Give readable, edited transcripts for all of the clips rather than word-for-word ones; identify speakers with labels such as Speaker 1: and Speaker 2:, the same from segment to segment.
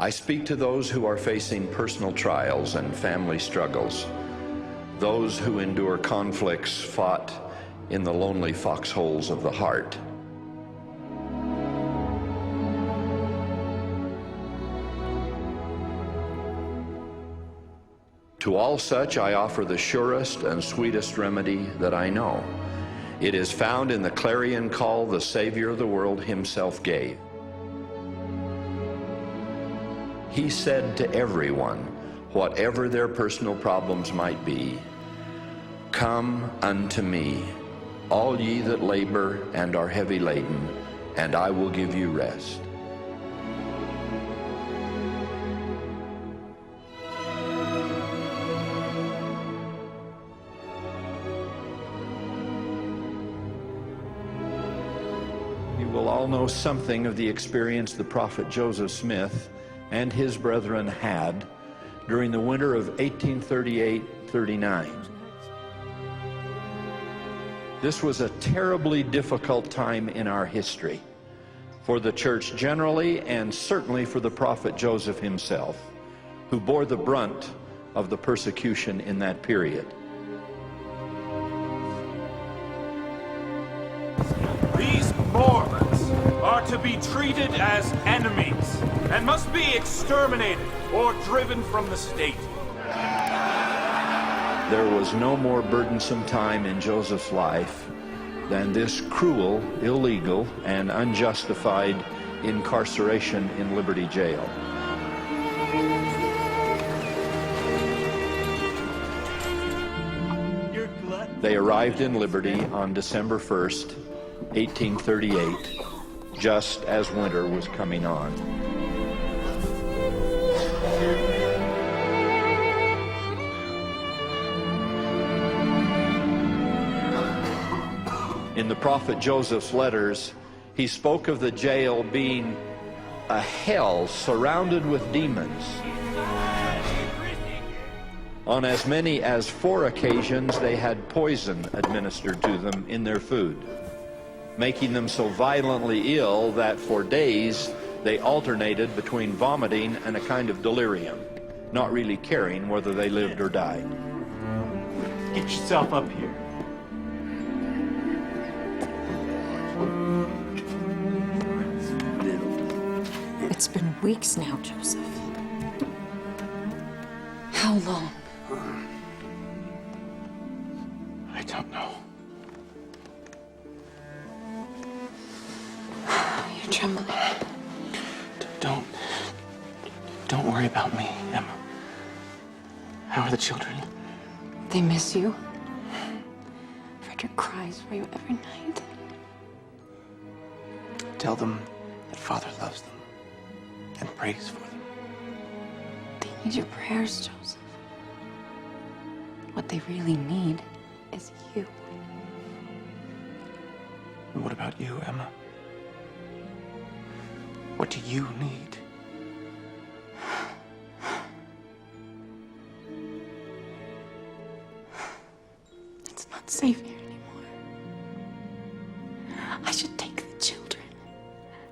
Speaker 1: I speak to those who are facing personal trials and family struggles, those who endure conflicts fought in the lonely foxholes of the heart. To all such I offer the surest and sweetest remedy that I know. It is found in the clarion call the Savior of the world himself gave. He said to everyone, whatever their personal problems might be, "Come unto me, all ye that labor and are heavy laden, and I will give you rest." You will all know something of the experience the prophet Joseph Smith and his brethren had during the winter of 1838-39. This was a terribly difficult time in our history for the church generally, and certainly for the prophet Joseph himself, who bore the brunt of the persecution in that period.
Speaker 2: These Mormons are to be treated as enemies and must be exterminated or driven from the state.
Speaker 1: There was no more burdensome time in Joseph's life than this cruel, illegal, and unjustified incarceration in Liberty Jail. They arrived in Liberty on December 1st, 1838, just as winter was coming on. In the prophet Joseph's letters, he spoke of the jail being a hell surrounded with demons. On as many as 4 occasions, they had poison administered to them in their food, making them so violently ill that for days they alternated between vomiting and a kind of delirium, not really caring whether they lived or died.
Speaker 2: Get yourself up here.
Speaker 3: It's been weeks now, Joseph. How long?
Speaker 2: I don't know.
Speaker 3: You're trembling.
Speaker 2: Don't worry about me, Emma. How are the children?
Speaker 3: They miss you. Frederick cries for you every night.
Speaker 2: Tell them that Father loves them and prays for them.
Speaker 3: They need your prayers, Joseph. What they really need is you.
Speaker 2: And what about you, Emma? What do you need?
Speaker 3: It's not safe here anymore. I should take the children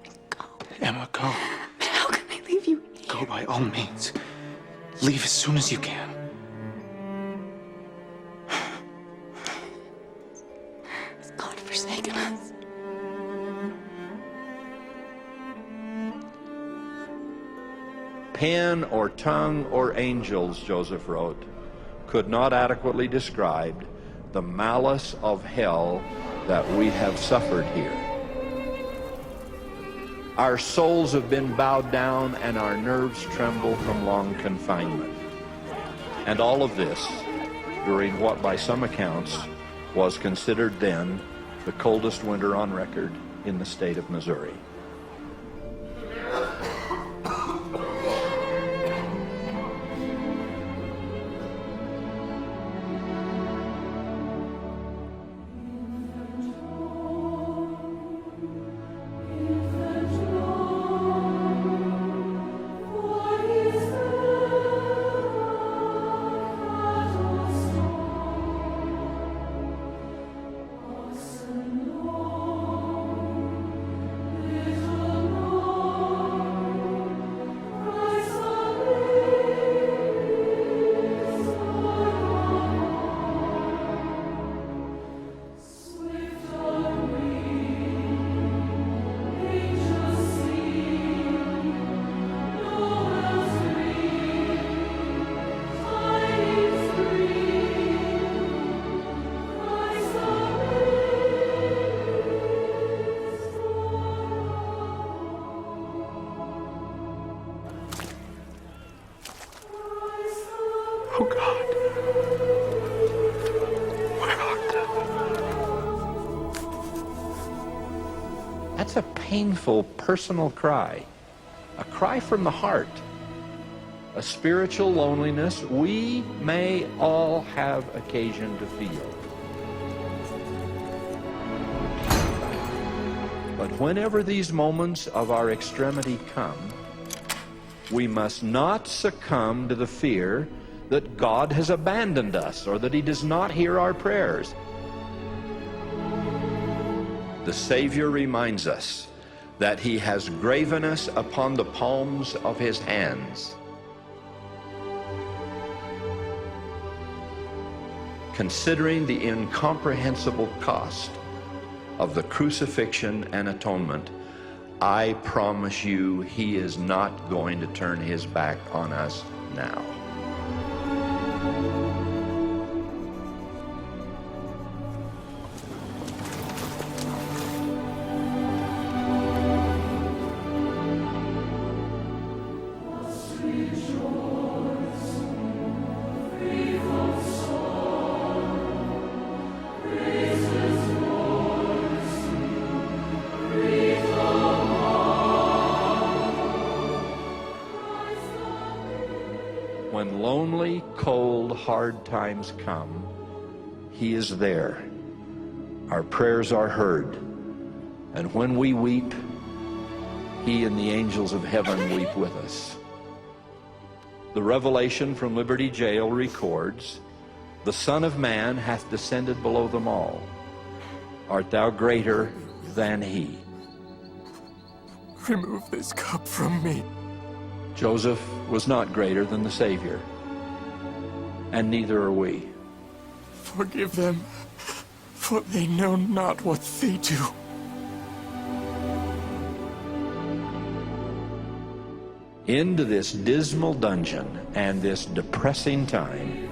Speaker 3: and go.
Speaker 2: Emma, go.
Speaker 3: But how can I leave you here?
Speaker 2: Go by all means. Leave as soon as you can.
Speaker 3: Has God forsaken us?
Speaker 1: Pen or tongue or angels, Joseph wrote, could not adequately describe the malice of hell that we have suffered here. Our souls have been bowed down and our nerves tremble from long confinement. And all of this during what by some accounts was considered then the coldest winter on record in the state of Missouri.
Speaker 4: Oh God, where art thou?
Speaker 1: That's a painful personal cry, a cry from the heart, a spiritual loneliness we may all have occasion to feel. But whenever these moments of our extremity come, we must not succumb to the fear that God has abandoned us or that He does not hear our prayers. The Savior reminds us that He has graven us upon the palms of His hands. Considering the incomprehensible cost of the crucifixion and atonement, I promise you He is not going to turn His back on us now. When lonely, cold, hard times come, He is there. Our prayers are heard. And when we weep, He and the angels of heaven weep with us. The Revelation from Liberty Jail records, "The Son of Man hath descended below them all. Art thou greater than He?"
Speaker 4: Remove this cup from me.
Speaker 1: Joseph was not greater than the Savior, and neither are we.
Speaker 4: Forgive them, for they know not what they do.
Speaker 1: Into this dismal dungeon and this depressing time,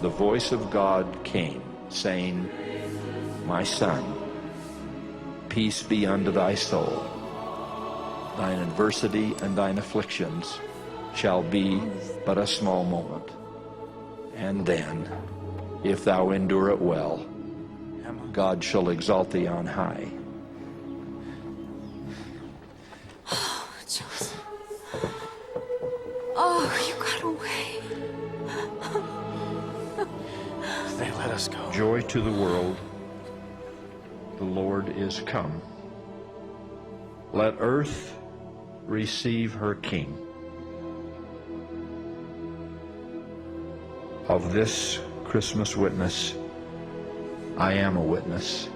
Speaker 1: the voice of God came, saying, "My son, peace be unto thy soul. Thine adversity and thine afflictions shall be but a small moment. And then, if thou endure it well, God shall exalt thee on high."
Speaker 3: Oh, Joseph. Oh, you got away.
Speaker 4: They let us go.
Speaker 1: Joy to the world, the Lord is come. Let earth receive her King. Of this Christmas witness, I am a witness.